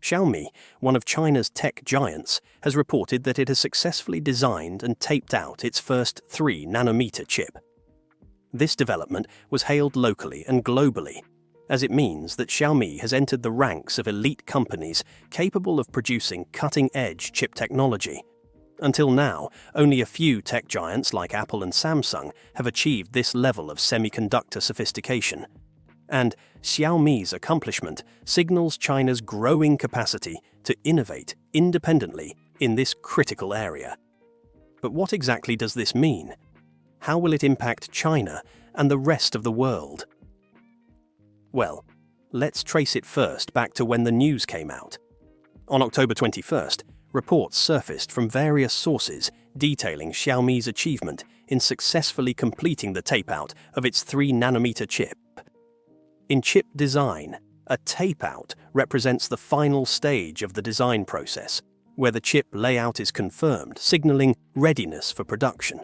Xiaomi, one of China's tech giants, has reported that it has successfully designed and taped out its first 3-nanometer chip. This development was hailed locally and globally, as it means that Xiaomi has entered the ranks of elite companies capable of producing cutting-edge chip technology. Until now, only a few tech giants like Apple and Samsung have achieved this level of semiconductor sophistication. And Xiaomi's accomplishment signals China's growing capacity to innovate independently in this critical area. But what exactly does this mean? How will it impact China and the rest of the world? Well, let's trace it first back to when the news came out. On October 21st, reports surfaced from various sources detailing Xiaomi's achievement in successfully completing the tape-out of its 3-nanometer chip. In chip design, a tape-out represents the final stage of the design process, where the chip layout is confirmed, signaling readiness for production.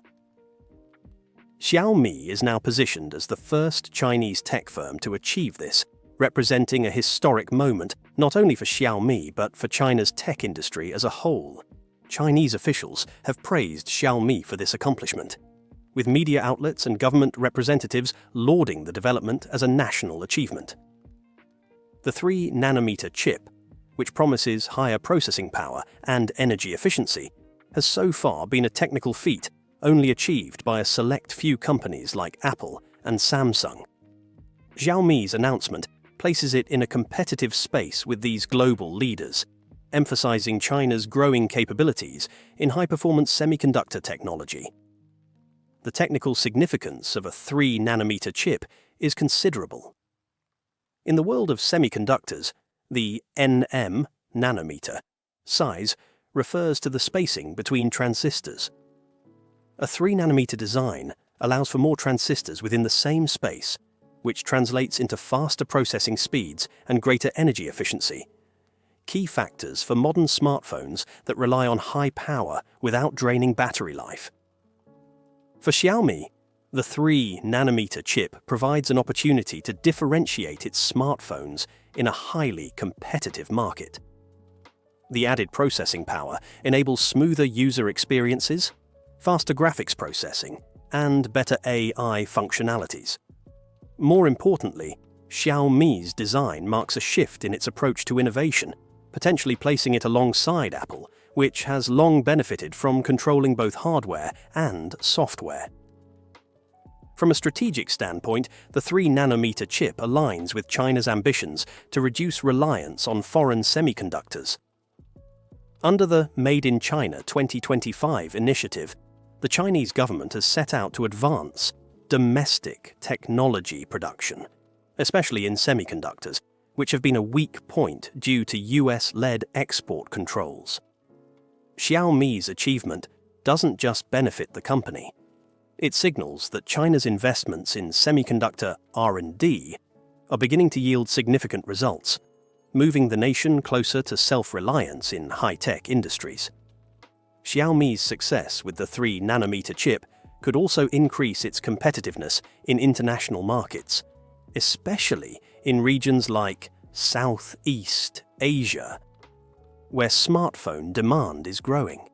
Xiaomi is now positioned as the first Chinese tech firm to achieve this, representing a historic moment not only for Xiaomi but for China's tech industry as a whole. Chinese officials have praised Xiaomi for this accomplishment, with media outlets and government representatives lauding the development as a national achievement. The 3-nanometer chip, which promises higher processing power and energy efficiency, has so far been a technical feat only achieved by a select few companies like Apple and Samsung. Xiaomi's announcement places it in a competitive space with these global leaders, emphasizing China's growing capabilities in high-performance semiconductor technology. The technical significance of a 3-nanometer chip is considerable. In the world of semiconductors, the nm nanometer size refers to the spacing between transistors. A 3-nanometer design allows for more transistors within the same space, which translates into faster processing speeds and greater energy efficiency. Key factors for modern smartphones that rely on high power without draining battery life. For Xiaomi, the 3-nanometer chip provides an opportunity to differentiate its smartphones in a highly competitive market. The added processing power enables smoother user experiences, faster graphics processing, and better AI functionalities. More importantly, Xiaomi's design marks a shift in its approach to innovation, potentially placing it alongside Apple, which has long benefited from controlling both hardware and software. From a strategic standpoint, the 3-nanometer chip aligns with China's ambitions to reduce reliance on foreign semiconductors. Under the Made in China 2025 initiative, the Chinese government has set out to advance domestic technology production, especially in semiconductors, which have been a weak point due to US-led export controls. Xiaomi's achievement doesn't just benefit the company. It signals that China's investments in semiconductor R&D are beginning to yield significant results, moving the nation closer to self-reliance in high-tech industries. Xiaomi's success with the 3-nanometer chip could also increase its competitiveness in international markets, especially in regions like Southeast Asia, where smartphone demand is growing.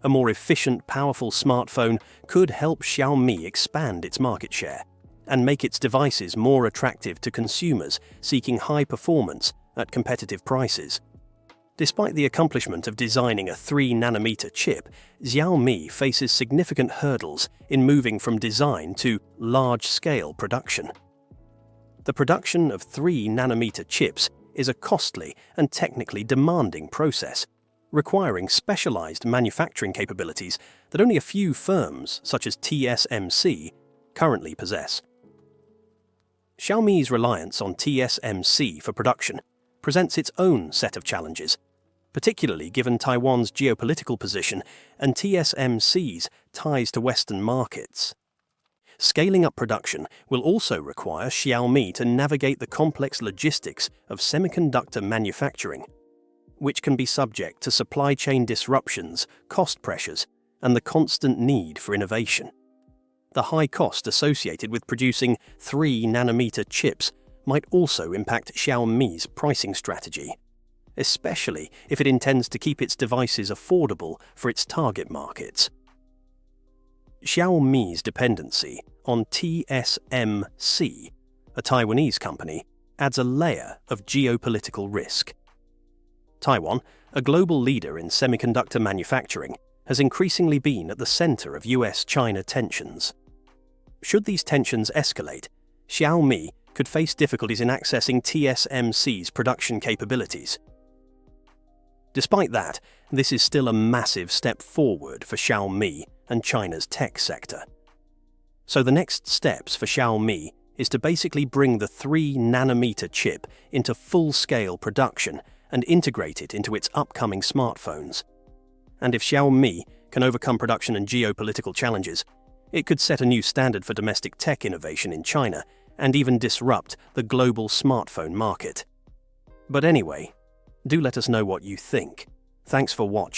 A more efficient, powerful smartphone could help Xiaomi expand its market share and make its devices more attractive to consumers seeking high performance at competitive prices. Despite the accomplishment of designing a 3-nanometer chip, Xiaomi faces significant hurdles in moving from design to large-scale production. The production of 3-nanometer chips is a costly and technically demanding process, requiring specialized manufacturing capabilities that only a few firms, such as TSMC, currently possess. Xiaomi's reliance on TSMC for production presents its own set of challenges, particularly given Taiwan's geopolitical position and TSMC's ties to Western markets. Scaling up production will also require Xiaomi to navigate the complex logistics of semiconductor manufacturing, which can be subject to supply chain disruptions, cost pressures, and the constant need for innovation. The high cost associated with producing 3-nanometer chips might also impact Xiaomi's pricing strategy, especially if it intends to keep its devices affordable for its target markets. Xiaomi's dependency on TSMC, a Taiwanese company, adds a layer of geopolitical risk. Taiwan, a global leader in semiconductor manufacturing, has increasingly been at the center of US-China tensions. Should these tensions escalate, Xiaomi could face difficulties in accessing TSMC's production capabilities. Despite that, this is still a massive step forward for Xiaomi and China's tech sector. So the next steps for Xiaomi is to basically bring the 3-nanometer chip into full-scale production and integrate it into its upcoming smartphones. And if Xiaomi can overcome production and geopolitical challenges, it could set a new standard for domestic tech innovation in China and even disrupt the global smartphone market. But anyway, do let us know what you think. Thanks for watching.